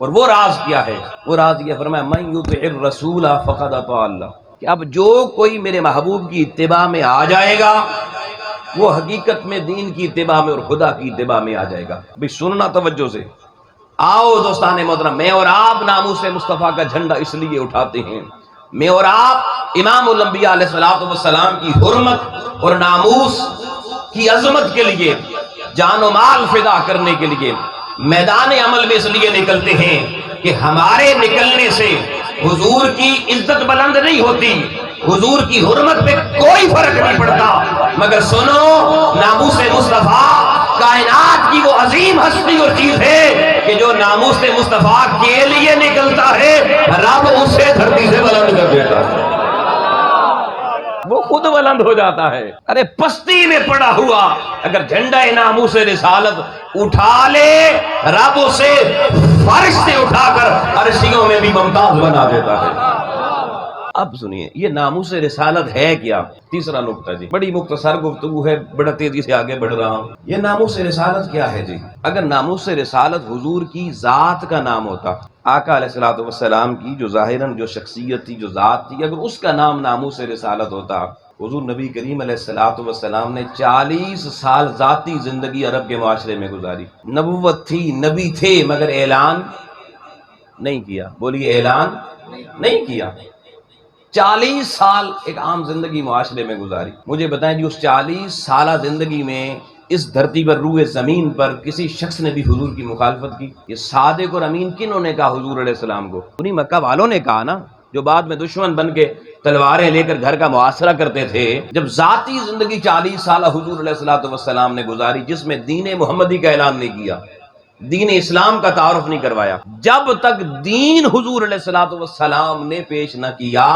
اور وہ راز کیا ہے؟ وہ راز یہ فرمایا من یطع الرسول فقد اطاع اللہ، کہ اب جو کوئی میرے محبوب کی اتباع میں آ جائے گا وہ حقیقت میں دین کی اتباع میں اور خدا کی اتباع میں آ جائے گا۔ بھی سننا توجہ سے، آؤ دوستان محترم، میں اور آپ ناموس مصطفیٰ کا جھنڈا اس لیے اٹھاتے ہیں، میں اور آپ امام الانبیاء علیہ الصلوۃ والسلام کی حرمت اور ناموس کی عظمت کے لیے جان و مال فدا کرنے کے لیے میدان عمل میں اس لیے نکلتے ہیں کہ ہمارے نکلنے سے حضور کی عزت بلند نہیں ہوتی، حضور کی حرمت پہ کوئی فرق نہیں پڑتا، مگر سنو ناموس مصطفیٰ کائنات کی وہ عظیم ہستی اور چیز ہے کہ جو ناموس مصطفیٰ کے لیے نکلتا ہے رب اسے دھرتی سے بلند کر دیتا ہے، وہ خود بلند ہو جاتا ہے۔ ارے پستی میں پڑا ہوا اگر جھنڈا ناموس رسالت اٹھا لے رب اسے فرش سے اٹھا کر عرشیوں میں بھی ممتاز بنا دیتا ہے۔ اب سنیے یہ ناموس رسالت ہے کیا؟ تیسرا نقطہ جی، بڑی مختصر گفتگو ہے، بڑا تیزی سے آگے بڑھ رہا ہوں۔ یہ ناموس رسالت کیا ہے جی؟ اگر ناموس رسالت حضور کی ذات کا نام ہوتا، آقا علیہ الصلوۃ والسلام کی جو ظاہراً جو شخصیت تھی، جو ذات تھی، اگر اس کا نام ناموس رسالت ہوتا، حضور نبی کریم علیہ الصلوۃ والسلام نے 40 سال ذاتی زندگی عرب کے معاشرے میں گزاری، نبوت تھی، نبی تھے، مگر اعلان نہیں کیا۔ بولیے اعلان نہیں کیا۔ 40 سال ایک عام زندگی معاشرے میں گزاری۔ مجھے بتائیں جی اس 40 سالہ زندگی میں اس دھرتی پر روئے زمین پر کسی شخص نے بھی حضور کی مخالفت کی؟ یہ صادق اور امین کنہوں نے کہا حضور علیہ السلام کو؟ انہی مکہ والوں نے کہا نا، جو بعد میں دشمن بن کے تلواریں لے کر گھر کا محاصرہ کرتے تھے۔ جب ذاتی زندگی 40 سالہ حضور علیہ السلام نے گزاری جس میں دین محمدی کا اعلان نہیں کیا، دین اسلام کا تعارف نہیں کروایا، جب تک دین حضور علیہ السلام نے پیش نہ کیا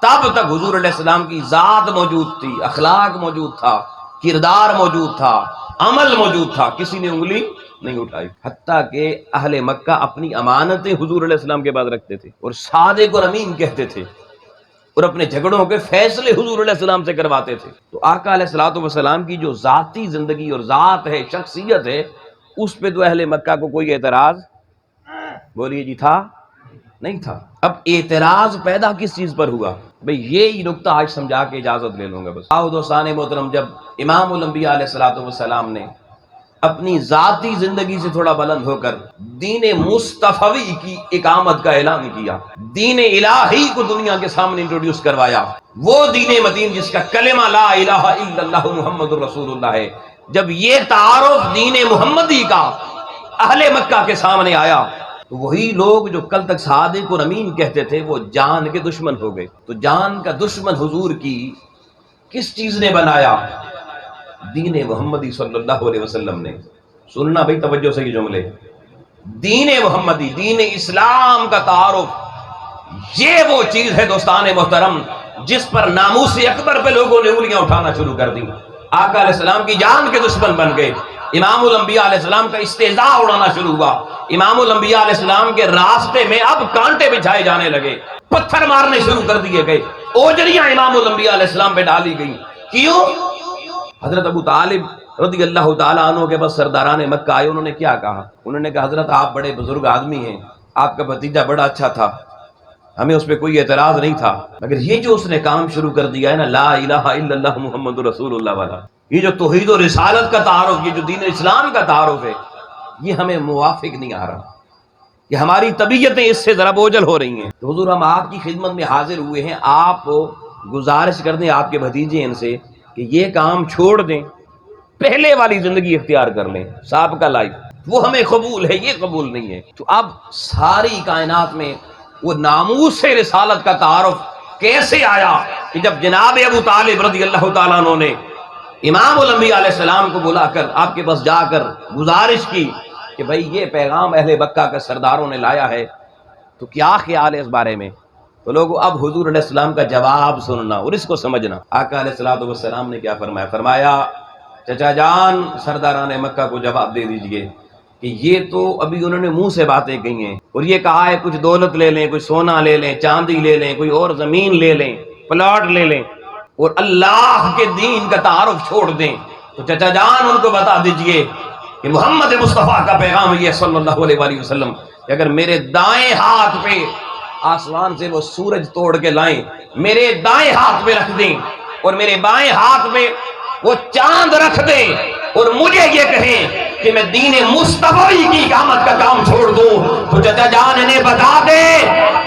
تب تک حضور علیہ السلام کی ذات موجود تھی، اخلاق موجود تھا، کردار موجود تھا، عمل موجود تھا، کسی نے انگلی نہیں اٹھائی، حتیٰ کہ اہل مکہ اپنی امانتیں حضور علیہ السلام کے بعد رکھتے تھے اور صادق اور امین کہتے تھے اور اپنے جھگڑوں کے فیصلے حضور علیہ السلام سے کرواتے تھے۔ تو آقا علیہ السلام کی جو ذاتی زندگی اور ذات ہے، شخصیت ہے، اس پہ تو اہل مکہ کو کوئی اعتراض بولیے جی تھا نہیں تھا۔ اب اعتراض پیدا کس چیز پر ہوا؟ بھئی یہی نقطہ آج سمجھا کے اجازت لے لوں گا بس۔ آؤ دوستان محترم، جب امام الانبیاء علیہ السلام نے اپنی ذاتی زندگی سے تھوڑا بلند ہو کر دین مصطفوی کی اقامت کا اعلان کیا، دین الہی کو دنیا کے سامنے انٹروڈیوس کروایا، وہ دین متین جس کا کلمہ لا الہ الا اللہ محمد الرسول اللہ ہے، جب یہ تعارف دین محمدی کا اہل مکہ کے سامنے آیا تو وہی لوگ جو کل تک صادق اور امین کہتے تھے وہ جان کے دشمن ہو گئے۔ تو جان کا دشمن حضور کی کس چیز نے بنایا؟ دین محمدی صلی اللہ علیہ وسلم نے۔ سننا بھائی توجہ سے یہ جملے، دین محمدی، دین اسلام کا تعارف، یہ وہ چیز ہے دوستان محترم جس پر ناموس اکبر پہ لوگوں نے انگلیاں اٹھانا شروع کر دی۔ آقا علیہ السلام کی جان کے دشمن بن گئے، امام الانبیاء علیہ السلام کا استہزاء اڑانا شروع ہوا، امام الانبیاء علیہ السلام کے راستے میں اب کانٹے بچھائے جانے لگے، پتھر مارنے شروع کر دیے گئے، اوجریاں امام الانبیاء علیہ السلام پہ ڈالی گئی۔ کیوں؟ حضرت ابو طالب رضی اللہ تعالیٰ عنہ کے پاس سرداران مکہ آئے، انہوں نے کیا کہا؟ انہوں نے کہا حضرت آپ بڑے بزرگ آدمی ہیں، آپ کا بھتیجا بڑا اچھا تھا، ہمیں اس پہ کوئی اعتراض نہیں تھا، مگر یہ جو اس نے کام شروع کر دیا ہے نا لا الہ الا اللہ محمد رسول اللہ والا، یہ جو توحید و رسالت کا تعارف، یہ جو دین اسلام کا تعارف ہے، یہ ہمیں موافق نہیں آ رہا، کہ ہماری طبیعتیں اس سے ذرا بوجھل ہو رہی ہیں۔ تو حضور ہم آپ کی خدمت میں حاضر ہوئے ہیں، آپ گزارش کر دیں آپ کے بھتیجے ان سے کہ یہ کام چھوڑ دیں، پہلے والی زندگی اختیار کر لیں، سابقہ لائف، وہ ہمیں قبول ہے، یہ قبول نہیں ہے۔ تو اب ساری کائنات میں وہ ناموس رسالت کا تعارف کیسے آیا کہ جب جناب ابو طالب رضی اللہ تعالیٰ عنہ نے امام الانبیاء علیہ السلام کو بلا کر آپ کے پاس جا کر گزارش کی کہ بھئی یہ پیغام اہل مکہ کے سرداروں نے لایا ہے تو کیا خیال ہے اس بارے میں؟ تو لوگوں اب حضور علیہ السلام کا جواب سننا اور اس کو سمجھنا۔ آقا علیہ السلام نے کیا فرمایا؟ فرمایا چچا جان سرداران مکہ کو جواب دے دیجئے کہ یہ تو ابھی انہوں نے منہ سے باتیں کہی ہیں اور یہ کہا ہے کچھ دولت لے لیں، کچھ سونا لے لیں، چاندی لے لیں، کوئی اور زمین لے لیں، پلاٹ لے لیں اور اللہ کے دین کا تعارف چھوڑ دیں۔ تو چچا جان ان کو بتا دیجئے کہ محمد مصطفیٰ کا پیغام یہ صلی اللہ علیہ وسلم کہ اگر میرے دائیں ہاتھ پہ آسمان سے وہ سورج توڑ کے لائیں، میرے دائیں ہاتھ پہ رکھ دیں، اور میرے بائیں ہاتھ پہ وہ چاند رکھ دیں، اور مجھے یہ کہیں کہ میں دین مصطفی کی اقامت کا کام چھوڑ دوں، تو چچا جان انہیں بتا دے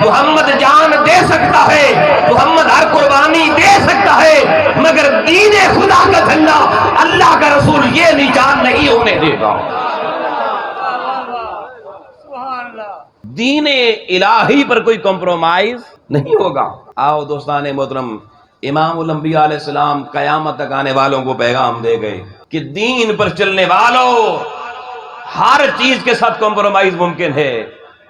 محمد جان دے سکتا ہے، محمد ہر قربانی دے سکتا ہے، مگر دین خدا کا جھنڈا اللہ کا رسول یہ نشان نہیں ہونے دے گا۔ دین الہی پر کوئی کمپرومائز نہیں ہوگا۔ آؤ دوستان محترم، امام الانبیاء علیہ السلام قیامت تک آنے والوں کو پیغام دے گئے کہ دین پر چلنے والوں ہر چیز کے ساتھ کمپرومائز ممکن ہے،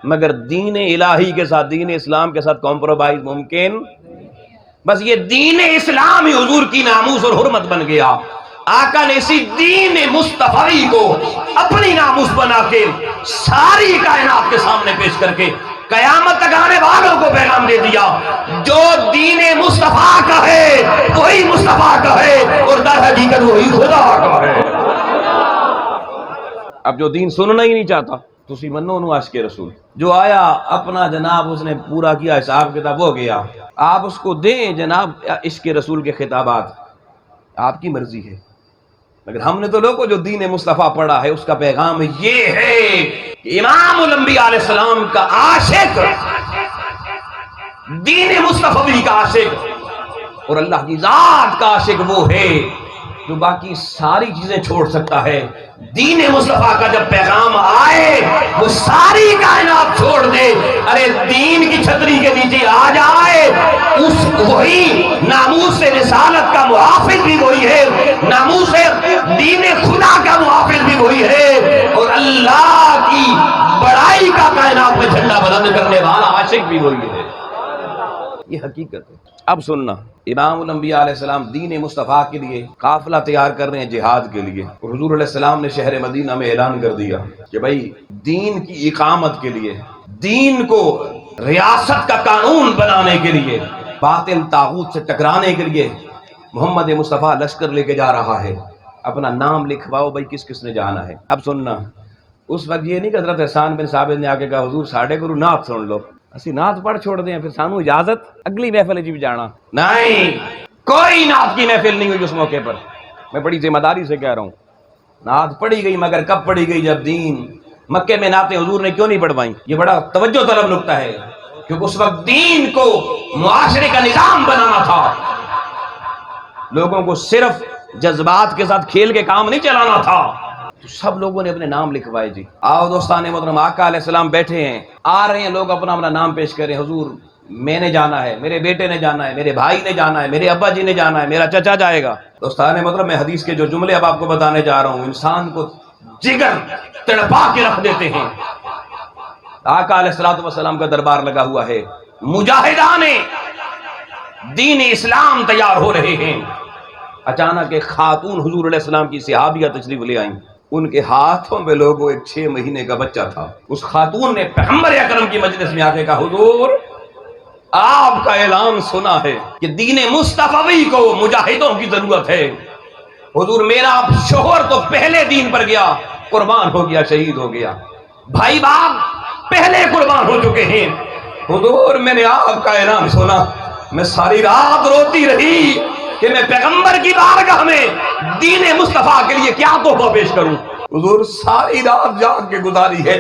مگر دین الہی کے ساتھ، دین اسلام کے ساتھ کمپرومائز ممکن، بس یہ دین اسلام ہی حضور کی ناموس اور حرمت بن گیا۔ آقا نے اسی دین مصطفی کو اپنی ناموس بنا کے ساری کائنات کے سامنے پیش کر کے قیامت تک آنے والوں کو پیغام دے دیا، جو دین مصطفیٰ کا ہے وہی مصطفیٰ کا ہے، اور در حقیقت وہی خدا کا ہے۔ اب جو دین سننا ہی نہیں چاہتا تسی منو نو عاشق رسول، جو آیا اپنا جناب اس نے پورا کیا حساب کتاب ہو گیا، آپ اس کو دیں جناب عشق رسول کے خطابات، آپ کی مرضی ہے، مگر ہم نے تو لوگوں جو دین مصطفیٰ پڑھا ہے اس کا پیغام یہ ہے کہ امام الانبیاء علیہ السلام کا عاشق، دین مصطفی کا عاشق اور اللہ کی ذات کا عاشق وہ ہے جو باقی ساری چیزیں چھوڑ سکتا ہے۔ دین مصطفیٰ کا جب پیغام آئے وہ ساری کائنات چھوڑ دے، ارے دین کی چھتری کے نیچے آ جائے، اس وہی ناموس رسالت کا محافظ بھی وہی ہے، ناموس دین خدا کا محافظ بھی وہی ہے، اور اللہ کی بڑائی کا کائنات میں جھنڈا بلند کرنے والا عاشق بھی وہی ہے۔ یہ حقیقت ہے۔ اب سننا، امام الانبیاء علیہ السلام دین مصطفیٰ کے لیے قافلہ تیار کر رہے ہیں جہاد کے لیے، اور حضور علیہ السلام نے شہر مدینہ میں اعلان کر دیا کہ بھائی دین کی اقامت کے لیے، دین کو ریاست کا قانون بنانے کے لیے، باطل طاغوت سے ٹکرانے کے لیے محمد مصطفیٰ لشکر لے کے جا رہا ہے، اپنا نام لکھواؤ بھائی کس کس نے جانا ہے۔ اب سننا، اس وقت یہ نہیں کہ حضرت حسان بن ثابت نے آ کے کہا حضور ساڑھے گرو نعت سن لو، اسی نعت پڑھ چھوڑ دیں پھر سانو اجازت اگلی محفل جی بھی جانا، نہیں، کوئی نعت کی محفل نہیں ہوئی اس موقع پر، میں بڑی ذمہ داری سے کہہ رہا ہوں۔ نعت پڑھی گئی، مگر کب پڑھی گئی؟ جب دین مکے میں نعتیں حضور نے کیوں نہیں پڑھوائیں؟ یہ بڑا توجہ طلب نکتہ ہے، کیونکہ اس وقت دین کو معاشرے کا نظام بنانا تھا، لوگوں کو صرف جذبات کے ساتھ کھیل کے کام نہیں چلانا تھا، تو سب لوگوں نے اپنے نام لکھوائے جی۔ آؤ دوستان محترم، آقا علیہ السلام بیٹھے ہیں، آ رہے ہیں لوگ اپنا اپنا نام پیش کریں، حضور میں نے جانا ہے، میرے بیٹے نے جانا ہے، میرے بھائی نے جانا ہے، میرے ابا جی نے جانا ہے، میرا چچا جائے گا۔ دوستان محترم، میں حدیث کے جو جملے اب آپ کو بتانے جا رہا ہوں انسان کو جگر تڑپا کے رکھ دیتے ہیں۔ آقا علیہ السلام کا دربار لگا ہوا ہے، مجاہدان دین اسلام تیار ہو رہے ہیں، اچانک ایک خاتون حضور علیہ السلام کی صحابیہ تشریف لے آئیں، ان کے ہاتھوں میں لوگوں ایک 6 مہینے کا بچہ تھا۔ اس خاتون نے پیغمبر اکرم کی مجلس میں آ کے کہا حضور آپ کا اعلان سنا ہے کہ دین مصطفی کو مجاہدوں کی ضرورت ہے، حضور میرا شوہر تو پہلے دین پر گیا، قربان ہو گیا، شہید ہو گیا، بھائی باپ پہلے قربان ہو چکے ہیں، حضور میں نے آپ کا اعلان سنا، میں ساری رات روتی رہی کہ میں پیغمبر کی بارگاہ میں دین مصطفیٰ کے لیے کیا تحفہ پیش کروں۔ حضور ساری رات جاگ کے گزاری ہے،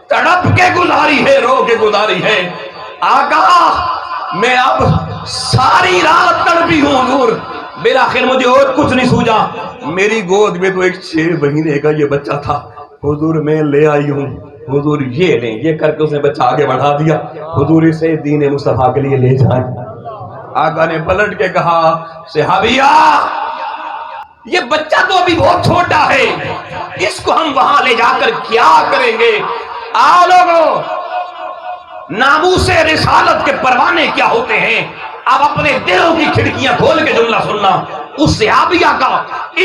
تڑپ کے گزاری ہے، رو کے گزاری ہے، آقا میں اب ساری رات تڑپی ہوں حضور، بالآخر مجھے اور کچھ نہیں سوجا، میری گود میں تو ایک 6 مہینے کا یہ بچہ تھا، حضور میں لے آئی ہوں، حضور یہ لیں، یہ کر کے اس نے بچہ آگے بڑھا دیا، حضور اسے دین مصطفیٰ کے لیے لے جائیں۔ آقا نے پلٹ کے کہا صحابیہ یہ بچہ تو ابھی بہت چھوٹا ہے، اس کو ہم وہاں لے جا کر کیا کریں گے؟ آؤ لوگوں، ناموس رسالت کے پروانے کیا ہوتے ہیں؟ اب اپنے دلوں کی کھڑکیاں کھول کے جملہ سننا، اس صحابیہ کا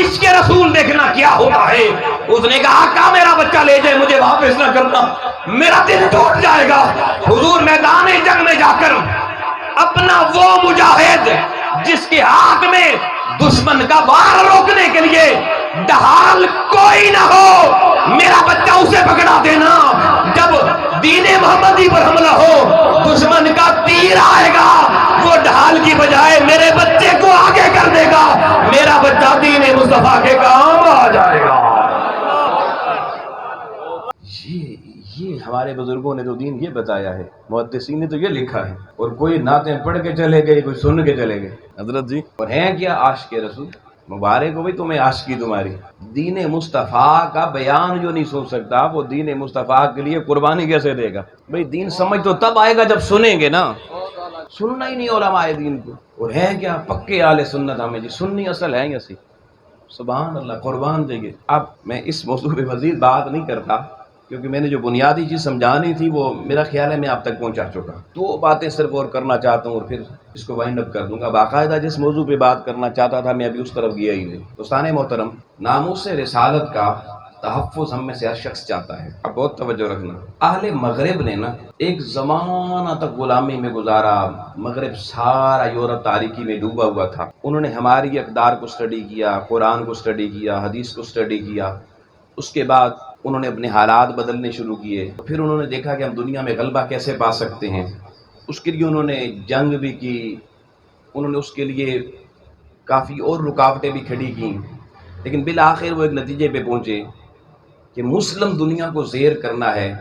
عشق رسول دیکھنا کیا ہوتا ہے۔ اس نے کہا آقا میرا بچہ لے جائے، مجھے واپس نہ کرنا، میرا دل ٹوٹ جائے گا۔ حضور میدان جنگ میں جا کر اپنا وہ مجاہد جس کے ہاتھ میں دشمن کا وار روکنے کے لیے ڈھال کوئی نہ ہو، میرا بچہ اسے پکڑا دینا، جب دین محمدی پر حملہ ہو، دشمن کا تیر آئے گا، وہ ڈھال کی بجائے میرے بچے کو آگے کر دے گا، میرا بچہ دین مصطفیٰ کے کام آ جائے گا۔ یہ ہمارے بزرگوں نے تو دین یہ بتایا ہے، محدثین نے تو یہ لکھا ہے، اور کوئی نعتیں پڑھ کے چلے گئے، کوئی سن کے چلے گئے حضرت جی۔ اور ہیں کیا عاشق رسول؟ مبارک ہو بھئی تمہیں عاشقی تمہاری۔ دین مصطفیٰ کا بیان جو نہیں سن سکتا، وہ دین مصطفیٰ کے لیے قربانی کیسے دے گا؟ بھئی دین سمجھ تو تب آئے گا جب سنیں گے نا، سننا ہی نہیں علماء دین کو۔ اور ہیں کیا پکے اہل سنت ہمیں جی، سنی اصل ہیں ایسی، سبحان اللہ، قربان دیں۔ اب میں اس موضوع پہ مزید بات نہیں کرتا، کیونکہ میں نے جو بنیادی چیز سمجھانی تھی وہ میرا خیال ہے میں آپ تک پہنچا چکا۔ دو باتیں صرف اور کرنا چاہتا ہوں اور پھر اس کو وائنڈ اپ کر دوں گا۔ باقاعدہ جس موضوع پہ بات کرنا چاہتا تھا میں ابھی اس طرف گیا ہی نہیں۔ دوستان محترم، ناموس رسالت کا تحفظ ہم میں سے ہر شخص چاہتا ہے۔ اب بہت توجہ رکھنا، اہل مغرب نے نا ایک زمانہ تک غلامی میں گزارا، مغرب سارا یورپ تاریکی میں ڈوبا ہوا تھا۔ انہوں نے ہماری اقدار کو اسٹڈی کیا، قرآن کو اسٹڈی کیا، حدیث کو اسٹڈی کیا، اس کے بعد انہوں نے اپنے حالات بدلنے شروع کیے، پھر انہوں نے دیکھا کہ ہم دنیا میں غلبہ کیسے پا سکتے ہیں۔ اس کے لیے انہوں نے جنگ بھی کی، انہوں نے اس کے لیے کافی اور رکاوٹیں بھی کھڑی کیں، لیکن بالآخر وہ ایک نتیجے پہ پہنچے کہ مسلم دنیا کو زیر کرنا ہے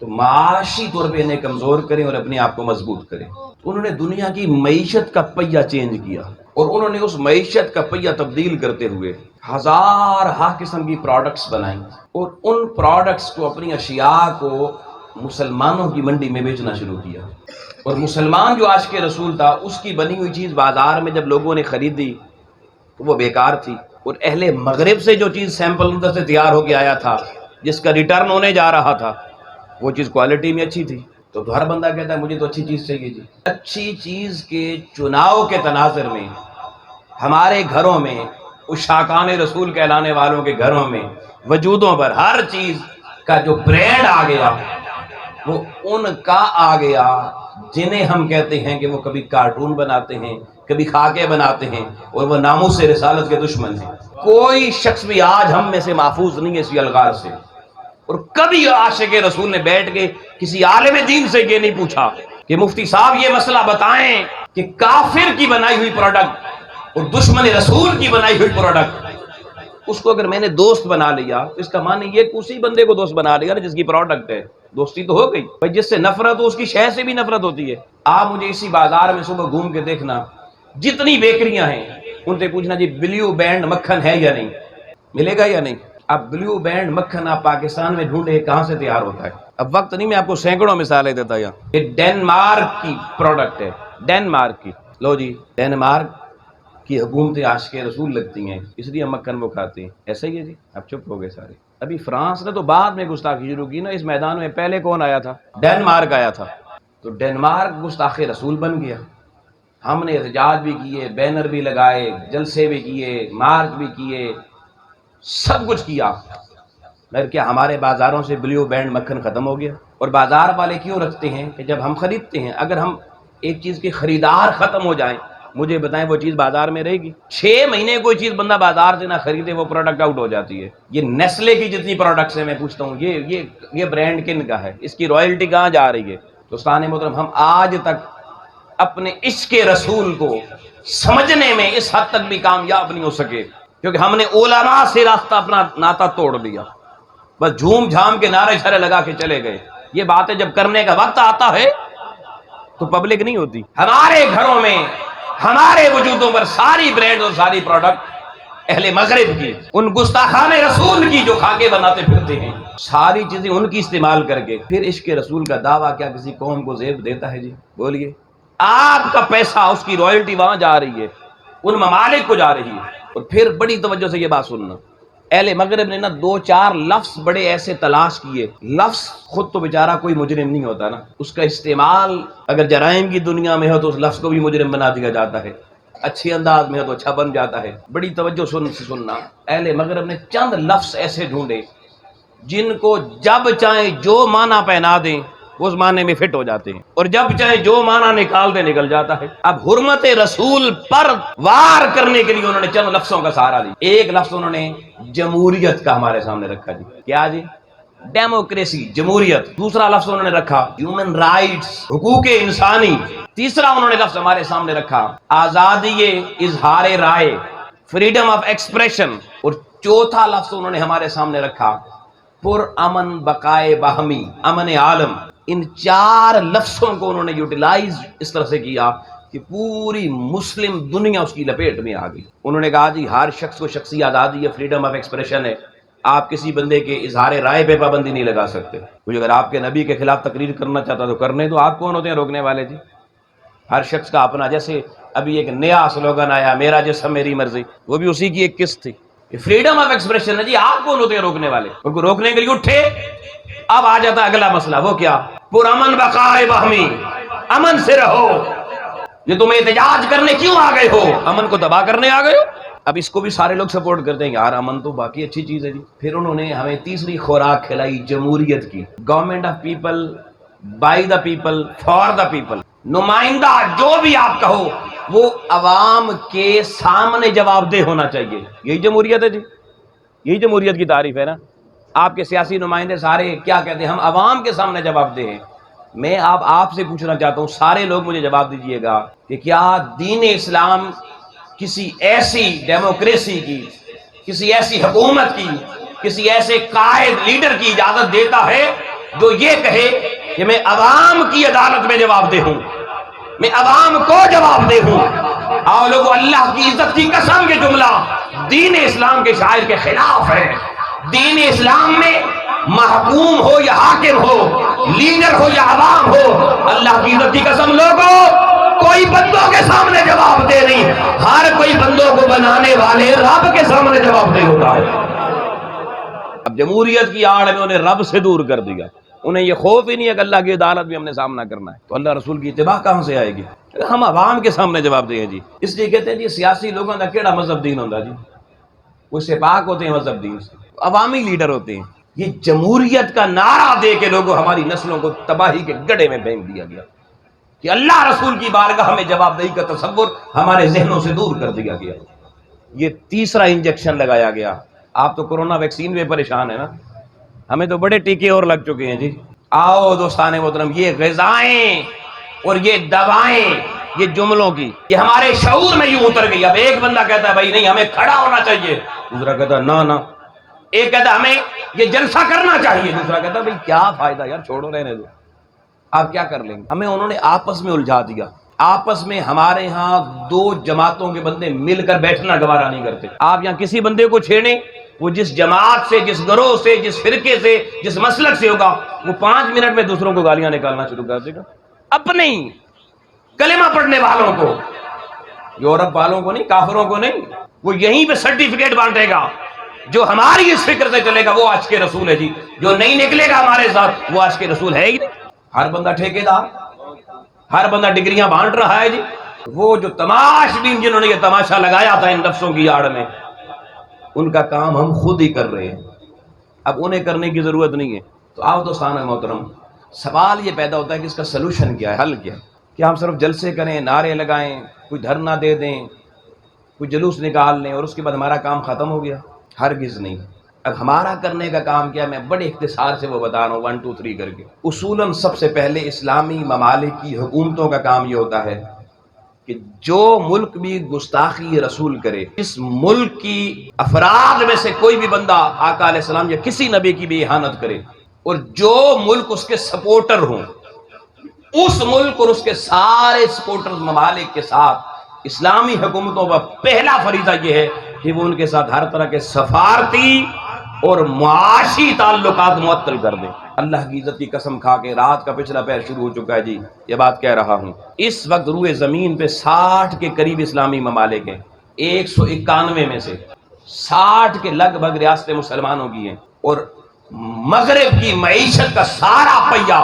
تو معاشی طور پہ انہیں کمزور کریں اور اپنے آپ کو مضبوط کریں۔ انہوں نے دنیا کی معیشت کا پہیہ چینج کیا، اور انہوں نے اس معیشت کا پہیہ تبدیل کرتے ہوئے ہزارہ قسم کی پروڈکٹس بنائیں، اور ان پروڈکٹس کو، اپنی اشیاء کو مسلمانوں کی منڈی میں بیچنا شروع کیا۔ اور مسلمان جو عاشق رسول تھا، اس کی بنی ہوئی چیز بازار میں جب لوگوں نے خریدی تو وہ بیکار تھی، اور اہل مغرب سے جو چیز سیمپل اندر سے تیار ہو کے آیا تھا، جس کا ریٹرن ہونے جا رہا تھا، وہ چیز کوالٹی میں اچھی تھی۔ تو ہر بندہ کہتا ہے مجھے تو اچھی چیز چاہیے جی۔ اچھی چیز کے چناؤ کے تناظر میں ہمارے گھروں میں، عشاقان رسول کہلانے والوں کے گھروں میں، وجودوں پر ہر چیز کا جو برانڈ آ گیا وہ ان کا آ گیا جنہیں ہم کہتے ہیں کہ وہ کبھی کارٹون بناتے ہیں، کبھی خاکے بناتے ہیں، اور وہ ناموس رسالت کے دشمن ہیں۔ کوئی شخص بھی آج ہم میں سے محفوظ نہیں ہے اسی الغار سے، اور کبھی عاشق رسول نے بیٹھ کے کسی عالم دین سے یہ نہیں پوچھا کہ مفتی صاحب یہ مسئلہ بتائیں کہ کافر کی بنائی ہوئی پروڈکٹ اور دشمن رسول کی بنائی ہوئی پروڈکٹ، اس کو اگر میں نے دوست بنا لیا تو اس کا معنی یہ کہ اسی بندے کو دوست بنا لیا نا جس کی پروڈکٹ ہے، دوستی تو ہو گئی۔ بھائی جس سے نفرت ہو اس کی شے سے بھی نفرت ہوتی ہے۔ آپ مجھے اسی بازار میں صبح گھوم کے دیکھنا، جتنی بیکریاں ہیں ان سے پوچھنا جی بلیو بینڈ مکھن ہے یا نہیں، ملے گا یا نہیں۔ اب بلیو بینڈ مکھن آپ پاکستان میں ڈھونڈے کہاں سے تیار ہوتا ہے؟ اب وقت نہیں، میں آپ کو سینکڑوں مثالیں دیتا ہوں۔ یہ ڈینمارک کی پروڈکٹ ہے، ڈینمارک کی۔ لو جی، ڈینمارک کی حکومتیں عاشق رسول لگتی ہیں، اس لیے ہم مکھن وہ کھاتے ہیں، ایسا ہی ہے جی۔ اب چپ ہو گئے سارے۔ ابھی فرانس نے تو بعد میں گستاخی شروع کی نا اس میدان میں، پہلے کون آیا تھا؟ ڈینمارک آیا تھا۔ تو ڈینمارک گستاخ رسول بن گیا۔ ہم نے احتجاج بھی کیے، بینر بھی لگائے، جلسے بھی کیے، مارچ بھی کیے، سب کچھ کیا، مگر کیا ہمارے بازاروں سے بلیو بینڈ مکھن ختم ہو گیا؟ اور بازار والے کیوں رکھتے ہیں کہ جب ہم خریدتے ہیں، اگر ہم ایک چیز کے خریدار ختم ہو جائیں، مجھے بتائیں وہ چیز بازار میں رہے گی؟ 6 مہینے کوئی چیز بندہ بازار سے نہ خریدے وہ پروڈکٹ آؤٹ ہو جاتی ہے۔ یہ نیسلے کی جتنی پروڈکٹس ہیں، میں پوچھتا ہوں یہ برانڈ کن کا ہے؟ اس کی رائلٹی کہاں جا رہی ہے؟ دوستان محترم، ہم آج تک اپنے عشق رسول کو سمجھنے میں اس حد تک بھی کامیاب نہیں ہو سکے، کیونکہ ہم نے علماء سے راستہ اپنا ناتا توڑ دیا، بس جھوم جھام کے نعرے شرے لگا کے چلے گئے۔ یہ باتیں جب کرنے کا وقت آتا ہے تو پبلک نہیں ہوتی۔ ہمارے گھروں میں، ہمارے وجودوں پر ساری برانڈ اور ساری پروڈکٹ اہل مغرب کی، ان گستاخان رسول کی جو کھاکے بناتے پھرتے ہیں، ساری چیزیں ان کی استعمال کر کے پھر عشق رسول کا دعویٰ کیا کسی قوم کو زیب دیتا ہے جی؟ بولیے۔ آپ کا پیسہ، اس کی رائلٹی وہاں جا رہی ہے، ان ممالک کو جا رہی ہے۔ اور پھر بڑی توجہ سے یہ بات سننا، اہل مغرب نے نا 2-4 لفظ بڑے ایسے تلاش کیے۔ لفظ خود تو بیچارہ کوئی مجرم نہیں ہوتا نا، اس کا استعمال اگر جرائم کی دنیا میں ہو تو اس لفظ کو بھی مجرم بنا دیا جاتا ہے، اچھے انداز میں ہو تو اچھا بن جاتا ہے۔ بڑی توجہ سننا، اہل مغرب نے چند لفظ ایسے ڈھونڈے جن کو جب چاہیں جو معنی پہنا دیں وہ اس معنی میں فٹ ہو جاتے ہیں، اور جب چاہے جو معنی نکال دے نکل جاتا ہے۔ اب حرمت رسول پر وار کرنے کے لیے انہوں نے چند لفظوں کا سہارا لیا۔ ایک لفظ انہوں نے جمہوریت کا ہمارے سامنے رکھا جی، کیا جی؟ ڈیموکریسی جمہوریت، دوسرا لفظ انہوں نے رکھا ہیومن رائٹس حقوق انسانی، تیسرا انہوں نے لفظ ہمارے سامنے رکھا آزادی اظہار رائے فریڈم آف ایکسپریشن، اور چوتھا لفظ انہوں نے ہمارے سامنے رکھا پر امن بقائے باہمی امن عالم۔ ان چار لفظوں کو انہوں نے یوٹیلائز اس طرح سے کیا کہ پوری مسلم دنیا اس کی لپیٹ میں آ گئی۔ انہوں نے کہا جی ہر شخص کو شخصی آزادی ہے، فریڈم آف ایکسپریشن ہے، آپ کسی بندے کے اظہار رائے پہ پابندی نہیں لگا سکتے۔ کوئی اگر آپ کے نبی کے خلاف تقریر کرنا چاہتا تو کرنے دو، آپ کون ہوتے ہیں روکنے والے؟ جی ہر شخص کا اپنا، جیسے ابھی ایک نیا سلوگن آیا میرا جسم میری مرضی، وہ بھی اسی کی ایک قسط تھی، فریڈم آف ایکسپریشن ہے۔ جی آپ کون ہوتے ہیں روکنے والے؟ ان کو روکنے کے لیے اٹھے۔ اب آ جاتا اگلا مسئلہ، وہ کیا؟ پرامن بقائے باہمی، امن سے رہو۔ یہ تم احتجاج کرنے کیوں آ گئے ہو؟ امن کو تباہ کرنے آ گئے ہو؟ اب اس کو بھی سارے لوگ سپورٹ کرتے ہیں، یار امن تو باقی اچھی چیز ہے جی۔ پھر انہوں نے ہمیں تیسری خوراک کھلائی جمہوریت کی، government of people, by the people, for the people. نمائندہ جو بھی آپ کہو وہ عوام کے سامنے جواب دہ ہونا چاہیے، یہی جمہوریت ہے جی، یہی جمہوریت کی تعریف ہے نا۔ آپ کے سیاسی نمائندے سارے کیا کہتے ہیں؟ ہم عوام کے سامنے جواب دہ ہیں۔ میں آپ سے پوچھنا چاہتا ہوں، سارے لوگ مجھے جواب دیجئے گا کہ کیا دین اسلام کسی ایسی ڈیموکریسی کی، کسی ایسی حکومت کی، کسی ایسے قائد لیڈر کی اجازت دیتا ہے جو یہ کہے کہ میں عوام کی عدالت میں جواب دہ ہوں، میں عوام کو جواب دہ ہوں؟ آؤ لوگو، اللہ کی عزت کی قسم یہ جملہ دین اسلام کے شاعر کے خلاف ہے۔ دین اسلام میں محکوم ہو یا حاکم ہو، لیڈر ہو یا عوام ہو، اللہ کی عزت کی قسم لوگو کوئی بندوں کے سامنے جواب دے نہیں، ہر کوئی بندوں کو بنانے والے رب کے سامنے جواب دے ہوتا ہے۔ اب جمہوریت کی آڑ میں انہیں رب سے دور کر دیا، انہیں یہ خوف ہی نہیں ہے کہ اللہ کی عدالت میں ہم نے سامنا کرنا ہے، تو اللہ رسول کی اتباع کہاں سے آئے گی؟ ہم عوام کے سامنے جواب دیں جی۔ اس لیے کہتے ہیں جی سیاسی لوگوں کا کیڑا مذہب دین ہوتا جی، وہ سے پاک ہوتے ہیں مذہب دین سے، عوامی لیڈر ہوتے ہیں۔ یہ جمہوریت کا نعرہ دے کے لوگوں ہماری نسلوں کو تباہی کے گڑھے میں پھینک دیا گیا کہ اللہ رسول کی بارگاہ میں جواب دہی کا تصور ہمارے ذہنوں سے دور کر دیا گیا۔ یہ تیسرا انجیکشن لگایا گیا۔ آپ تو کورونا ویکسین میں پریشان ہیں نا، ہمیں تو بڑے ٹیکے اور لگ چکے ہیں جی۔ آؤ دوستان محترم، یہ غذائیں اور یہ دوائیں، یہ جملوں کی، یہ ہمارے شعور میں یوں اتر گئی۔ اب ایک بندہ کہتا ہے بھائی نہیں ہمیں کھڑا ہونا چاہیے، دوسرا کہتا ہے نہ، ایک کہتا ہے ہمیں یہ جلسہ کرنا چاہیے، دوسرا کہتا ہے بھائی کیا فائدہ یار، چھوڑو رہنے دو، آپ کیا کر لیں گے؟ ہمیں انہوں نے آپس میں الجھا دیا۔ آپس میں ہمارے ہاں دو جماعتوں کے بندے مل کر بیٹھنا گوارا نہیں کرتے۔ آپ یہاں کسی بندے کو چھیڑیں، وہ جس جماعت سے، جس گروہ سے، جس فرقے سے، جس مسلک سے ہوگا، وہ 5 منٹ میں دوسروں کو گالیاں نکالنا شروع کر دے گا، اپنے ہی کلمہ پڑھنے والوں کو، یورپ والوں کو نہیں، کافروں کو نہیں۔ وہ یہیں پہ سرٹیفکیٹ بانٹے گا، جو ہماری اس فکر سے چلے گا وہ آج کے رسول ہے جی، جو نہیں نکلے گا ہمارے ساتھ وہ آج کے رسول ہے ہی نہیں۔ ہر بندہ ٹھیکیدار، ہر بندہ ڈگریاں بانٹ رہا ہے جی۔ وہ جو تماش بین جنہوں نے یہ تماشا لگایا تھا ان لفظوں کی آڑ میں، ان کا کام ہم خود ہی کر رہے ہیں، اب انہیں کرنے کی ضرورت نہیں ہے۔ تو آؤ دوستان محترم، سوال یہ پیدا ہوتا ہے کہ اس کا سلوشن کیا ہے، حل کیا ہے؟ کہ ہم صرف جلسے کریں، نعرے لگائیں، کوئی دھرنا دے دیں، کوئی جلوس نکال لیں اور اس کے بعد ہمارا کام ختم ہو گیا؟ ہرگز نہیں۔ اب ہمارا کرنے کا کام کیا، میں بڑے اختصار سے وہ بتا رہا ہوں 1 2 3 کر کے۔ اصولاً سب سے پہلے اسلامی ممالک کی حکومتوں کا کام یہ ہوتا ہے کہ جو ملک بھی گستاخی رسول کرے، اس ملک کی افراد میں سے کوئی بھی بندہ آقا علیہ السلام یا کسی نبی کی بھی اہانت کرے، اور جو ملک اس کے سپورٹر ہوں، اس ملک اور اس کے سارے سپورٹر ممالک کے ساتھ اسلامی حکومتوں کا پہلا فریضہ یہ ہے کہ وہ ان کے ساتھ ہر طرح کے سفارتی اور معاشی تعلقات معطل کر دیں۔ اللہ کی عزت کی قسم کھا کے رات کا پچھلا پہر شروع ہو چکا ہے جی، یہ بات کہہ رہا ہوں۔ اس وقت روئے زمین پہ 60 کے قریب اسلامی ممالک ہیں، 191 میں سے 60 کے لگ بھگ ریاستیں مسلمانوں کی ہیں، اور مغرب کی معیشت کا سارا پہیہ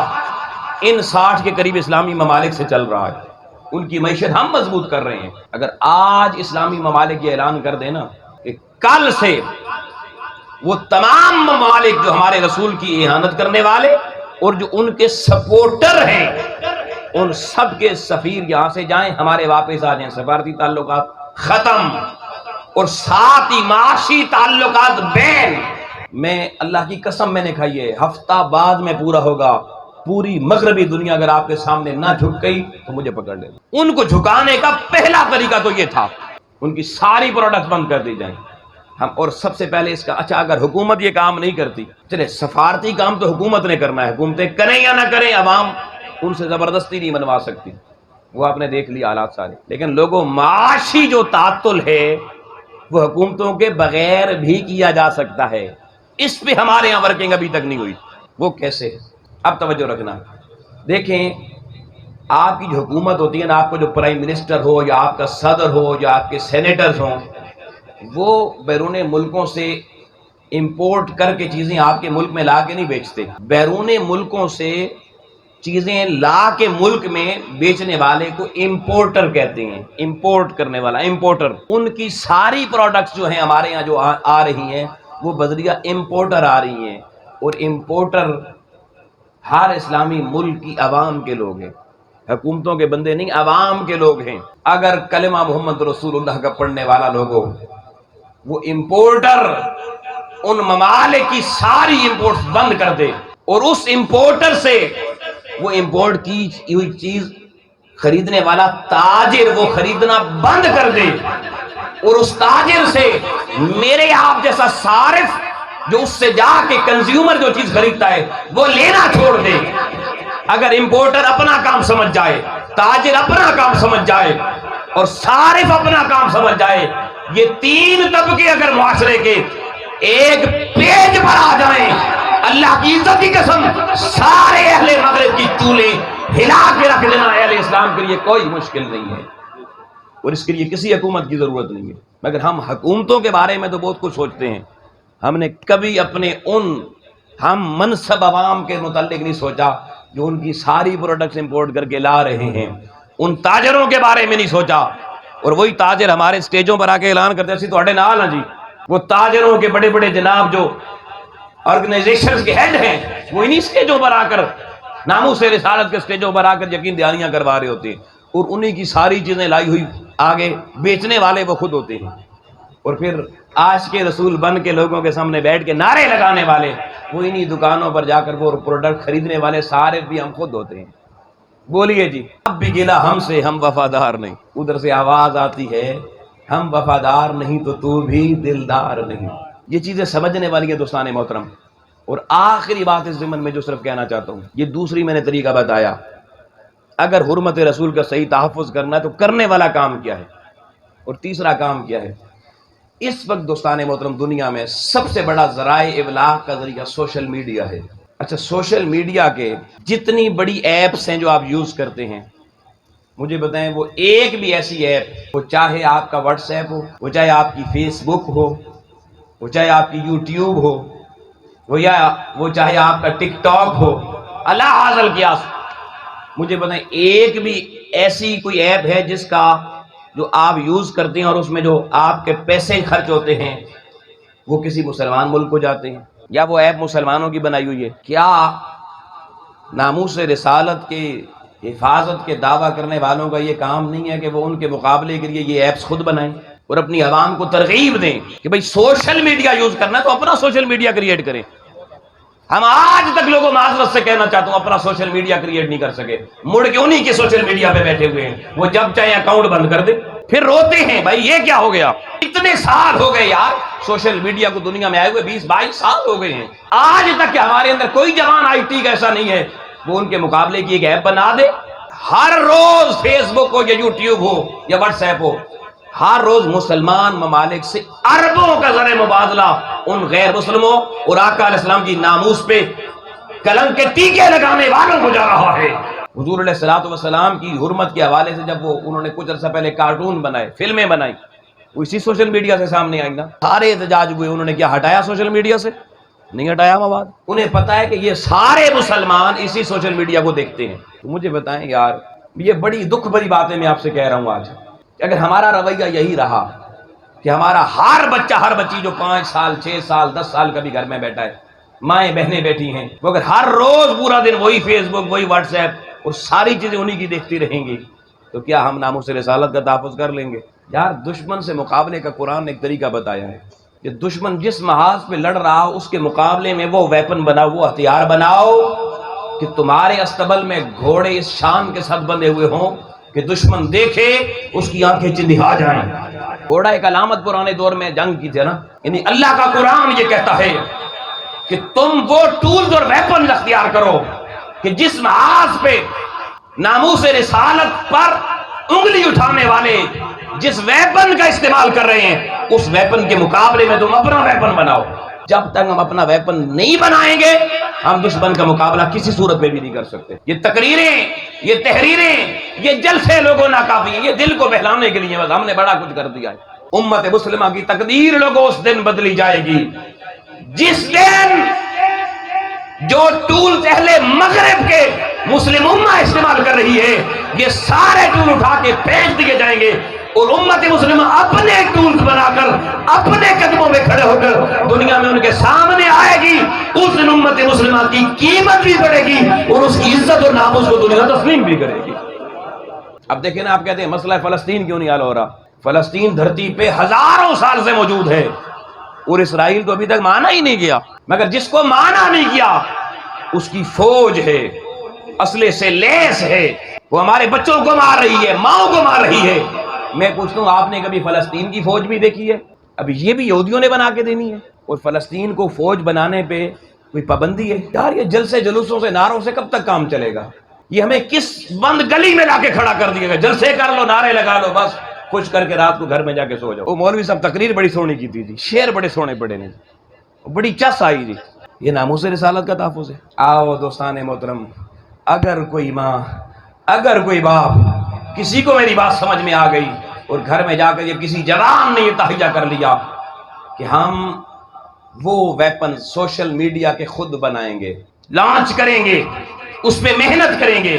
ان 60 کے قریب اسلامی ممالک سے چل رہا ہے۔ ان کی معیشت ہم مضبوط کر رہے ہیں۔ اگر آج اسلامی ممالک یہ اعلان کر دینا کہ کل سے وہ تمام ممالک جو ہمارے رسول کی اہانت کرنے والے اور جو ان کے سپورٹر ہیں، ان سب کے سفیر یہاں سے جائیں، ہمارے واپس آ جائیں، سفارتی تعلقات ختم، اور ساتھ ہی معاشی تعلقات بین، میں اللہ کی قسم میں نے کھائی ہے، ہفتہ بعد میں پورا ہوگا، پوری مغربی دنیا اگر آپ کے سامنے نہ جھک گئی تو مجھے پکڑ لینا۔ ان کو جھکانے کا پہلا طریقہ تو یہ تھا، ان کی ساری پروڈکٹ بند کر دی جائیں۔ ہم اور سب سے پہلے اس کا اچھا اگر حکومت یہ کام نہیں کرتی، چلے سفارتی کام تو حکومت نے کرنا ہے، حکومتیں کریں یا نہ کریں، عوام ان سے زبردستی نہیں بنوا سکتی، وہ آپ نے دیکھ لی حالات سارے۔ لیکن لوگوں معاشی جو تعطل ہے وہ حکومتوں کے بغیر بھی کیا جا سکتا ہے، اس پہ ہمارے یہاں ورکنگ ابھی تک نہیں ہوئی۔ وہ کیسے؟ اب توجہ رکھنا، دیکھیں آپ کی جو حکومت ہوتی ہے نا، آپ کو جو پرائم منسٹر ہو یا آپ کا صدر ہو یا آپ کے سینیٹرز ہوں، وہ بیرون ملکوں سے امپورٹ کر کے چیزیں آپ کے ملک میں لا کے نہیں بیچتے، بیرون ملکوں سے چیزیں لا کے ملک میں بیچنے والے کو امپورٹر کہتے ہیں، امپورٹ کرنے والا امپورٹر۔ ان کی ساری پروڈکٹس جو ہیں ہمارے یہاں جو آ رہی ہیں وہ بذریعہ امپورٹر آ رہی ہیں، اور امپورٹر ہر اسلامی ملک کی عوام کے لوگ ہیں، حکومتوں کے بندے نہیں، عوام کے لوگ ہیں۔ اگر کلمہ محمد رسول اللہ کا پڑھنے والا لوگ ہو، وہ امپورٹر ان ممالک کی ساری امپورٹس بند کر دے، اور اس امپورٹر سے وہ امپورٹ کی ہوئی چیز خریدنے والا تاجر وہ خریدنا بند کر دے، اور اس تاجر سے میرے آپ جیسا صارف جو اس سے جا کے کنزیومر جو چیز خریدتا ہے وہ لینا چھوڑ دے۔ اگر امپورٹر اپنا کام سمجھ جائے، تاجر اپنا کام سمجھ جائے اور صارف اپنا کام سمجھ جائے، یہ تین طبقے اگر معاشرے کے ایک پیج پر آ جائیں، اللہ کی عزت کی قسم سارے اہل مغرب کی چولے ہلا کے رکھ دینا اہل اسلام کے لیے کوئی مشکل نہیں ہے، اور اس کے لیے کسی حکومت کی ضرورت نہیں ہے۔ مگر ہم حکومتوں کے بارے میں تو بہت کچھ سوچتے ہیں، ہم نے کبھی اپنے ہم منصب عوام کے متعلق نہیں سوچا جو ان کی ساری پروڈکٹس امپورٹ کر کے لا رہے ہیں، ان تاجروں کے بارے میں نہیں سوچا۔ اور وہی تاجر ہمارے سٹیجوں پر آ کے اعلان کرتے ہیں تھوڑے نال ہیں جی، وہ تاجروں کے بڑے بڑے جناب جو آرگنائزیشنز کے ہیڈ ہیں وہ انہی سٹیجوں پر آ کر ناموس رسالت کے سٹیجوں پر آ کر یقین دہانیاں کروا رہے ہوتے ہیں، اور انہی کی ساری چیزیں لائی ہوئی آگے بیچنے والے وہ خود ہوتے ہیں، اور پھر عاشق رسول بن کے لوگوں کے سامنے بیٹھ کے نعرے لگانے والے وہ انہی دکانوں پر جا کر وہ پروڈکٹ خریدنے والے سارے بھی ہم خود ہوتے ہیں۔ بولیے جی، اب بھی گلا ہم سے ہم وفادار نہیں، ادھر سے آواز آتی ہے ہم وفادار نہیں تو بھی دلدار نہیں۔ یہ چیزیں سمجھنے والی ہے دوستان محترم۔ اور آخری بات اس ضمن میں جو صرف کہنا چاہتا ہوں، یہ دوسری میں نے طریقہ بتایا، اگر حرمت رسول کا صحیح تحفظ کرنا ہے تو کرنے والا کام کیا ہے، اور تیسرا کام کیا ہے۔ اس وقت دوستان محترم دنیا میں سب سے بڑا ذرائع ابلاغ کا ذریعہ سوشل میڈیا ہے۔ اچھا، سوشل میڈیا کے جتنی بڑی ایپس ہیں جو آپ یوز کرتے ہیں، مجھے بتائیں وہ ایک بھی ایسی ایپ، وہ چاہے آپ کا واٹس ایپ ہو، وہ چاہے آپ کی فیس بک ہو، وہ چاہے آپ کی یوٹیوب ہو، وہ چاہے آپ کا ٹک ٹاک ہو، اللہ حاصل کیا، مجھے بتائیں ایک بھی ایسی کوئی ایپ ہے جس کا جو آپ یوز کرتے ہیں اور اس میں جو آپ کے پیسے خرچ ہوتے ہیں وہ کسی مسلمان ملک کو جاتے ہیں، یا وہ ایپ مسلمانوں کی بنائی ہوئی ہے؟ کیا ناموس رسالت کے حفاظت کے دعویٰ کرنے والوں کا یہ کام نہیں ہے کہ وہ ان کے مقابلے کے لیے یہ ایپس خود بنائیں اور اپنی عوام کو ترغیب دیں کہ بھئی سوشل میڈیا یوز کرنا ہے تو اپنا سوشل میڈیا کریٹ کریں؟ ہم آج تک لوگوں معذرت سے کہنا چاہتا ہوں اپنا سوشل میڈیا کریٹ نہیں کر سکے، مڑ کے انہی کے سوشل میڈیا پہ بیٹھے ہوئے ہیں، وہ جب چاہے اکاؤنٹ بند کر دے، پھر روتے ہیں بھائی یہ کیا ہو گیا، اتنے سال ہو گئے یار سوشل میڈیا کو دنیا میں آئے ہوئے، 20-22 سال ہو گئے ہیں، آج تک کہ ہمارے اندر کوئی جوان آئی ٹی کا ایسا نہیں ہے وہ ان کے مقابلے کی ایک ایپ بنا دے۔ ہر روز فیس بک ہو یا یوٹیوب ہو یا واٹس ایپ ہو، ہر روز مسلمان ممالک سے اربوں کا زر مبادلہ ان غیر مسلموں اور آقا علیہ السلام کی ناموس پہ کلنک کے ٹیکے لگانے والوں کو جا رہا ہے۔ حضور علیہ السلام کی حرمت کے حوالے سے جب انہوں نے کچھ عرصہ پہلے کارٹون بنائے، فلمیں بنائی، وہ اسی سوشل میڈیا سے سامنے آئیں گا، سارے احتجاج ہوئے، انہوں نے کیا ہٹایا سوشل میڈیا سے؟ نہیں ہٹایا مواد، انہیں پتا ہے کہ یہ سارے مسلمان اسی سوشل میڈیا کو دیکھتے ہیں۔ تو مجھے بتائیں یار، یہ بڑی دکھ بھری باتیں میں آپ سے کہہ رہا ہوں آج، کہ اگر ہمارا رویہ یہی رہا کہ ہمارا ہر بچہ ہر بچی جو 5 سال 6 سال 10 سال کا بھی گھر میں بیٹھا ہے، مائیں بہنیں بیٹھی ہیں، وہ اگر ہر روز پورا دن وہی فیس بک وہی واٹس ایپ اور ساری چیزیں انہی کی دیکھتی رہیں گی تو کیا ہم ناموس رسالت کا تحفظ کر لیں گے؟ یار دشمن سے مقابلے کا قرآن نے ایک طریقہ بتایا ہے، کہ دشمن جس محاذ پہ لڑ رہا ہو اس کے مقابلے میں وہ ویپن بناؤ، وہ ہتھیار بناؤ کہ تمہارے استبل میں گھوڑے اس شان کے ساتھ بندھے ہوئے ہوں کہ دشمن دیکھے اس کی آنکھیں چندھا جائیں۔ گھوڑا ایک علامت پرانے دور میں جنگ کی تھی نا، یعنی اللہ کا قرآن یہ کہتا ہے کہ تم وہ ٹولز اور ویپن اختیار کرو کہ جس محاذ پہ ناموس رسالت پر انگلی اٹھانے والے جس ویپن کا استعمال کر رہے ہیں اس ویپن کے مقابلے میں تم اپنا ویپن بناؤ۔ جب تک ہم اپنا ویپن نہیں بنائیں گے ہم دشمن کا مقابلہ کسی صورت میں بھی نہیں کر سکتے۔ یہ تقریریں، یہ تحریریں، یہ جلسے لوگوں ناکافی ہیں، یہ دل کو بہلانے کے لیے بس ہم نے بڑا کچھ کر دیا ہے۔ امت مسلمہ کی تقدیر لوگوں اس دن بدلی جائے گی جس دن جو ٹول اہل مغرب کے مسلم امہ استعمال کر رہی ہے یہ سارے ٹول اٹھا کے پھینک دیے جائیں گے اور امت مسلمہ اپنے ٹولز بنا کر اپنے قدموں میں کھڑے ہو کر دنیا میں ان کے سامنے آئے گی۔ اس دن امت مسلمہ کی قیمت بھی بڑھے گی اور اس کی عزت اور ناموس کو دنیا تسلیم بھی کرے گی۔ اب دیکھیں نا، آپ کہتے ہیں مسئلہ فلسطین کیوں نہیں حل ہو رہا؟ فلسطین دھرتی پہ ہزاروں سال سے موجود ہے اور اسرائیل کو ابھی تک مانا ہی نہیں گیا، مگر جس کو مانا نہیں گیا اس کی فوج ہے، اسلحے سے لیس ہے، وہ ہمارے بچوں کو مار رہی ہے، ماؤں کو مار رہی ہے۔ میں پوچھتا ہوں آپ نے کبھی فلسطین کی فوج بھی دیکھی ہے؟ ابھی یہ بھی یہودیوں نے بنا کے دینی ہے اور فلسطین کو فوج بنانے پہ کوئی پابندی ہے؟ یار یہ جلسے جلوسوں سے نعروں سے کب تک کام چلے گا؟ یہ ہمیں کس بند گلی میں لا کے کھڑا کر دیا گا؟ جلسے کر لو، نعرے لگا لو، بس خوش کر کے رات کو گھر میں جا کے سو جاؤ۔ وہ مولوی صاحب تقریر بڑی سونی کی تھی جی، شعر بڑے سونے پڑے نے، بڑی چس آئی جی۔ یہ ناموس رسالت کا تحفظ ہے۔ آؤ دوستان محترم، اگر کوئی ماں، اگر کوئی باپ، کسی کو میری بات سمجھ میں آ گئی اور گھر میں جا کر یہ کسی جوان نے یہ تہیہ کر لیا کہ ہم وہ ویپن سوشل میڈیا کے خود بنائیں گے، لانچ کریں گے، اس پہ محنت کریں گے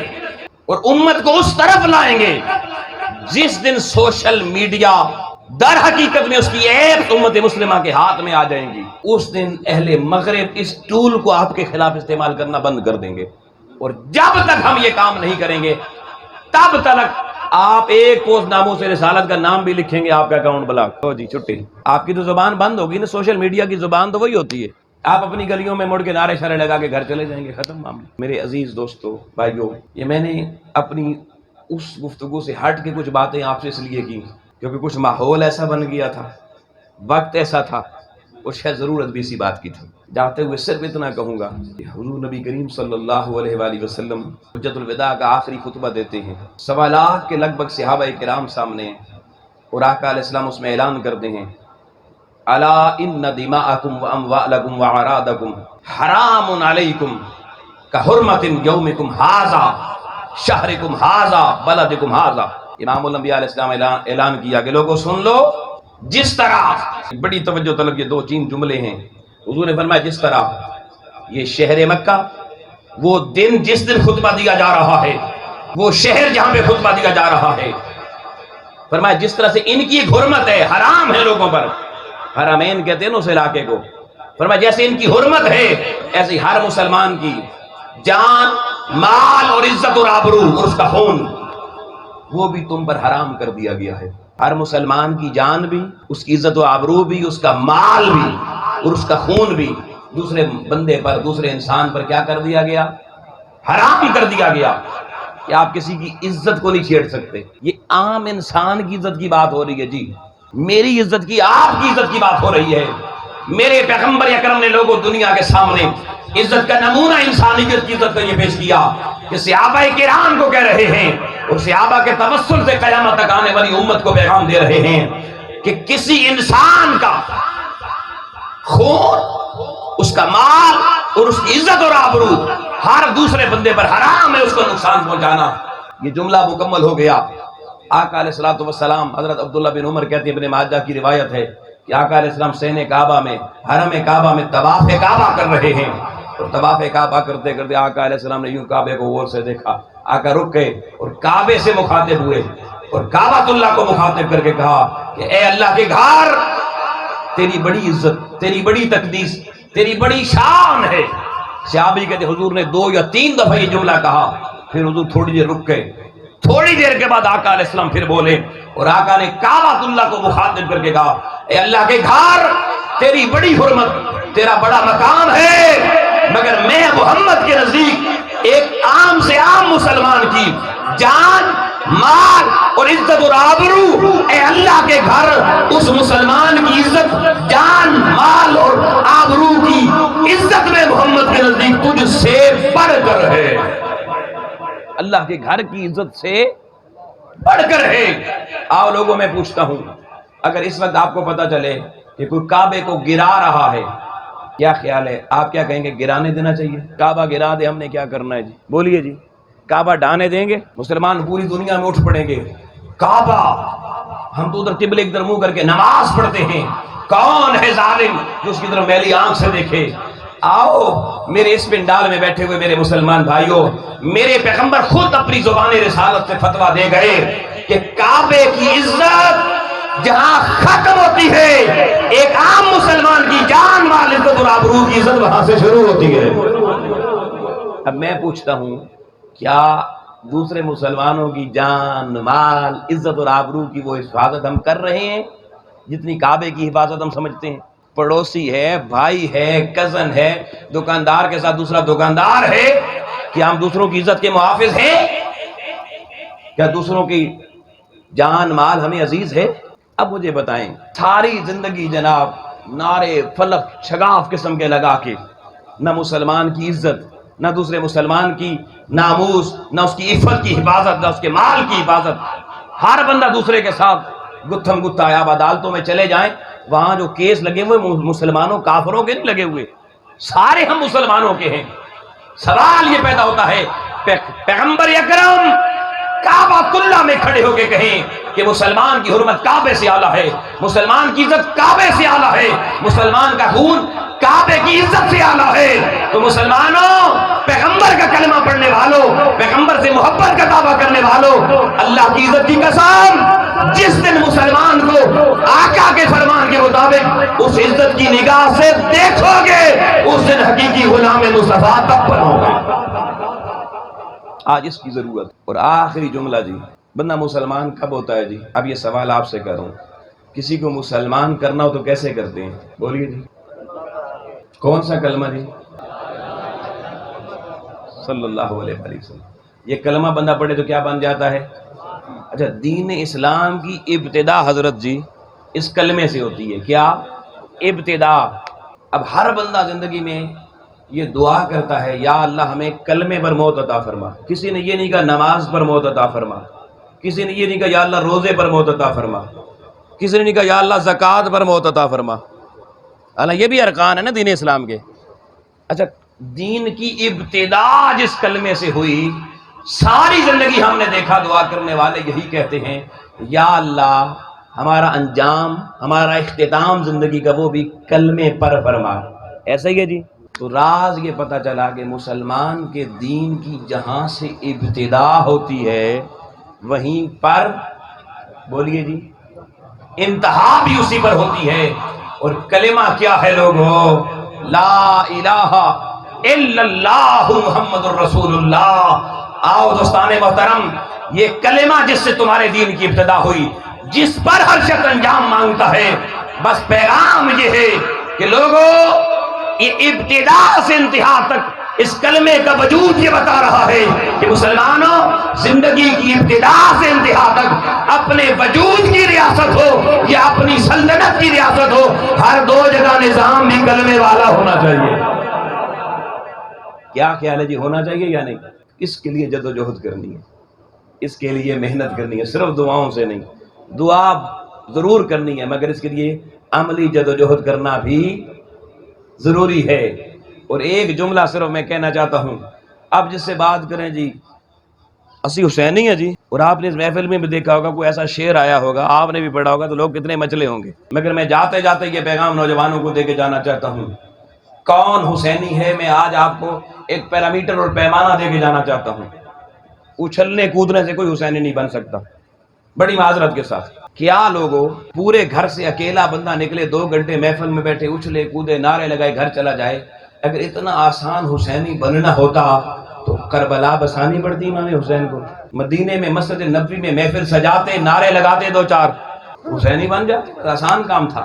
اور امت کو اس طرف لائیں گے جس دن سوشل میڈیا در حقیقت میں اس کی ایپ امت مسلمہ کے ہاتھ میں آ جائیں گی، اس دن اہل مغرب اس ٹول کو آپ کے خلاف استعمال کرنا بند کر دیں گے۔ اور جب تک ہم یہ کام نہیں کریں گے تب تک آپ ایک پوسٹ ناموس رسالت کا نام بھی لکھیں گے آپ کا اکاؤنٹ بلاک ہو جی، چھٹی۔ آپ کی تو زبان بند ہوگی نا، سوشل میڈیا کی زبان تو وہی ہوتی ہے، آپ اپنی گلیوں میں مڑ کے نعرے شعرے لگا کے گھر چلے جائیں گے، ختم معاملہ۔ میرے عزیز دوستو، بھائیو، یہ میں نے اپنی اس گفتگو سے ہٹ کے کچھ باتیں آپ سے اس لیے کی کیونکہ کچھ ماحول ایسا بن گیا تھا، وقت ایسا تھا اور شاید ضرورت بھی اسی بات کی تھی۔ جاتے ہوئے صرف اتنا کہوں گا کہ حضور نبی کریم صلی اللہ علیہ وآلہ وسلم حجۃ الوداع کا آخری خطبہ دیتے ہیں، 1.25 لاکھ کے لگ بھگ صحابہ کرام سامنے، اور آقا علیہ السلام اس میں اعلان کرتے ہیں، الا ان دماءکم واموالکم واعراضکم حرام علیکم کحرمۃ یومکم ھذا شہرکم ھذا بلدکم ھذا۔ امام الانبیاء علیہ السلام اعلان کیا کہ لوگوں سن لو، جس طرح، بڑی توجہ طلب یہ 2-3 جملے ہیں، حضور نے فرمایا جس طرح یہ شہر مکہ، وہ دن جس دن خطبہ دیا جا رہا ہے، وہ شہر جہاں پہ خطبہ دیا جا رہا ہے، فرمایا جس طرح سے ان کی ایک حرمت ہے، حرام ہے لوگوں پر، حرمین کہتے ہیں نا اس علاقے کو، فرمایا جیسے ان کی حرمت ہے ایسے ہر مسلمان کی جان، مال اور عزت اور آبرو اور اس کا خون وہ بھی تم پر حرام کر دیا گیا ہے۔ ہر مسلمان کی جان بھی، اس کی عزت و آبرو بھی، اس کا مال بھی اور اس کا خون بھی دوسرے بندے پر، دوسرے انسان پر کیا کر دیا گیا؟ حرام کر دیا گیا کہ آپ کسی کی عزت کو نہیں چھیڑ سکتے۔ یہ عام انسان کی عزت کی بات ہو رہی ہے جی، میری عزت کی، آپ کی عزت کی بات ہو رہی ہے۔ میرے پیغمبر اکرم نے لوگوں دنیا کے سامنے عزت کا نمونہ انسانیت کی عزت کا یہ پیش کیا کہ صحابہ کرام کو کہہ رہے ہیں اور صحابہ کے توسل سے قیامت تک آنے والی امت کو پیغام دے رہے ہیں کہ کسی انسان کا خون، اس کا مال اور اس کی عزت اور آبرو ہر دوسرے بندے پر حرام ہے، اس کو نقصان پہنچانا۔ یہ جملہ مکمل ہو گیا۔ آقا علیہ الصلوۃ والسلام، حضرت عبداللہ بن عمر کہتے ہیں، ابن ماجہ کی روایت ہے کہ آقا علیہ السلام صحن کعبہ میں، حرم کعبہ میں طواف کعبہ کر رہے ہیں اور طواف کعبہ کرتے کرتے آقا علیہ السلام نے یوں کعبے کو غور سے دیکھا، آقا رک گئے اور کعبے سے مخاطب ہوئے اور کعبۃ اللہ کو مخاطب کر کے کہا کہ اے اللہ کے گھر، تیری بڑی عزت، تیری بڑی تقدیس، تیری بڑی شان ہے۔ صحابی کہتے حضور نے 2 یا 3 دفعہ یہ جملہ کہا، پھر حضور تھوڑی دیر رک گئے، تھوڑی دیر کے بعد آقا علیہ السلام پھر بولے اور آقا نے کعبۃ اللہ کو مخاطب کر کے کہا، اے اللہ کے گھر، تیری بڑی حرمت، تیرا بڑا مقام ہے، مگر میں محمد کے نزدیک ایک عام سے عام مسلمان کی جان، مال اور عزت اور آبرو، اے اللہ کے گھر، اس مسلمان کی عزت، جان، مال اور آبرو کی عزت میں محمد کے نزدیک تجھ سے بڑھ کر ہے، اللہ کے گھر کی عزت سے بڑھ کر ہے۔ آؤ لوگوں میں پوچھتا ہوں، اگر اس وقت آپ کو پتا چلے کہ کوئی کعبے کو گرا رہا ہے، کیا خیال ہے؟ آپ کیا کہیں گے؟ گرانے دینا چاہیے؟ کعبہ گرا دے، ہم نے کیا کرنا ہے جی؟ بولیے جی، کعبہ ڈھانے دیں گے؟ مسلمان پوری دنیا میں اٹھ پڑیں گے، کعبہ، ہم تو ادھر قبلے کی طرف منہ کر کے نماز پڑھتے ہیں، کون ہے ظالم جو اس کی طرف میلی آنکھ سے دیکھے؟ آؤ میرے اس پنڈال میں بیٹھے ہوئے میرے مسلمان بھائیوں، میرے پیغمبر خود اپنی زبان رسالت سے فتویٰ دے گئے کہ کعبے کی عزت جہاں ختم ہوتی ہے، ایک عام مسلمان کی جان، مال، عزت اور آبرو کی عزت وہاں سے شروع ہوتی ہے۔ اب میں پوچھتا ہوں، کیا دوسرے مسلمانوں کی جان، مال، عزت اور آبرو کی وہ حفاظت ہم کر رہے ہیں جتنی کعبے کی حفاظت ہم سمجھتے ہیں؟ پڑوسی ہے، بھائی ہے، کزن ہے، دکاندار کے ساتھ دوسرا دکاندار ہے، کیا ہم دوسروں کی عزت کے محافظ ہیں؟ کیا دوسروں کی جان، مال ہمیں عزیز ہے؟ اب مجھے بتائیں، ساری زندگی جناب نعرے فلک شگاف قسم کے لگا کے نہ مسلمان کی عزت، نہ دوسرے مسلمان کی ناموس، نہ اس کی عفت کی حفاظت، نہ اس کے مال کی حفاظت، ہر بندہ دوسرے کے ساتھ گتھم گتھا ہے۔ آپ عدالتوں میں چلے جائیں، وہاں جو کیس لگے ہوئے مسلمانوں کافروں کے نہیں لگے ہوئے، سارے ہم مسلمانوں کے ہیں۔ سوال یہ پیدا ہوتا ہے، پیغمبر اکرم کعبۃ اللہ میں کھڑے ہو کے کہیں کہ مسلمان کی حرمت کعبے سے اعلیٰ ہے، مسلمان کی عزت کعبے سے اعلیٰ ہے، مسلمان کا خون کعبے کی عزت سے اعلیٰ ہے، تو مسلمانوں، پیغمبر کا کلمہ پڑھنے والوں، پیغمبر سے محبت کا دعویٰ کرنے والوں، اللہ کی عزت کی قسم، جس دن مسلمان کو آقا کے فرمان کے مطابق اس عزت کی نگاہ سے دیکھو گے، اس دن حقیقی غلام مصطفیٰ تب بنو گے۔ آج اس کی ضرورت۔ اور آخری جملہ جی، بندہ مسلمان کب ہوتا ہے جی؟ اب یہ سوال آپ سے کروں، کسی کو مسلمان کرنا ہو تو کیسے کرتے ہیں؟ بولیے جی، کون سا کلمہ جی؟ صلی اللہ علیہ وسلم۔ یہ کلمہ بندہ پڑھے تو کیا بن جاتا ہے؟ اچھا، دین اسلام کی ابتدا حضرت جی اس کلمے سے ہوتی ہے۔ کیا ابتدا؟ اب ہر بندہ زندگی میں یہ دعا کرتا ہے، یا اللہ ہمیں کلمے پر موت عطا فرما۔ کسی نے یہ نہیں کہا نماز پر موت عطا فرما، کسی نے یہ نہیں کہا یا اللہ روزے پر موت عطا فرما، کسی نے نہیں کہا یا اللہ زکوٰۃ پر موت عطا فرما، حالانکہ یہ بھی ارکان ہے نا دین اسلام کے۔ اچھا، دین کی ابتدا جس کلمے سے ہوئی، ساری زندگی ہم نے دیکھا دعا کرنے والے یہی کہتے ہیں، یا اللہ ہمارا انجام، ہمارا اختتام زندگی کا وہ بھی کلمے پر فرما۔ ایسا ہی ہے جی۔ تو راز یہ پتہ چلا کہ مسلمان کے دین کی جہاں سے ابتدا ہوتی ہے، وہیں پر، بولیے جی، انتہا بھی اسی پر ہوتی ہے۔ اور کلمہ کیا ہے لوگوں؟ لا الہ الا اللہ محمد الرسول اللہ۔ آؤ دوستان محترم، یہ کلمہ جس سے تمہارے دین کی ابتدا ہوئی، جس پر ہر شخص انجام مانگتا ہے، بس پیغام یہ ہے کہ لوگوں، یہ ابتدا سے انتہا تک اس کلمے کا وجود یہ بتا رہا ہے کہ مسلمانوں، زندگی کی ابتدا سے انتہا تک اپنے وجود کی ریاست ہو یا اپنی سلطنت کی ریاست ہو، ہر دو جگہ نظام بھی کلمے والا ہونا چاہیے۔ کیا خیال ہے جی، ہونا چاہیے یا نہیں؟ اس کے لیے جد و جہد کرنی ہے، اس کے لیے محنت کرنی ہے، صرف دعاؤں سے نہیں۔ دعا ضرور کرنی ہے، مگر اس کے لیے عملی جد و جہد کرنا بھی ضروری ہے۔ اور ایک جملہ صرف میں کہنا چاہتا ہوں، اب جس سے بات کریں جی، اسی حسینی ہے جی، اور آپ نے اس محفل میں بھی دیکھا ہوگا، کوئی ایسا شعر آیا ہوگا، آپ نے بھی پڑھا ہوگا، تو لوگ کتنے مچلے ہوں گے۔ مگر میں جاتے جاتے یہ پیغام نوجوانوں کو دے کے جانا چاہتا ہوں، کون حسینی ہے، میں آج آپ کو ایک پیرامیٹر اور پیمانہ دے کے جانا چاہتا ہوں۔ اچھلنے کودنے سے کوئی حسینی نہیں بن سکتا، بڑی معذرت کے ساتھ۔ کیا لوگوں، پورے گھر سے اکیلا بندہ نکلے، 2 گھنٹے محفل میں بیٹھے، اچھلے کودے، نعرے لگائے، گھر چلا جائے؟ اگر اتنا آسان حسینی بننا ہوتا تو کربلا بسانی پڑتی امام حسین کو، مدینے میں مسجد نبوی میں محفل سجاتے، نعرے لگاتے، 2-4 حسینی بن جاتے، آسان کام تھا۔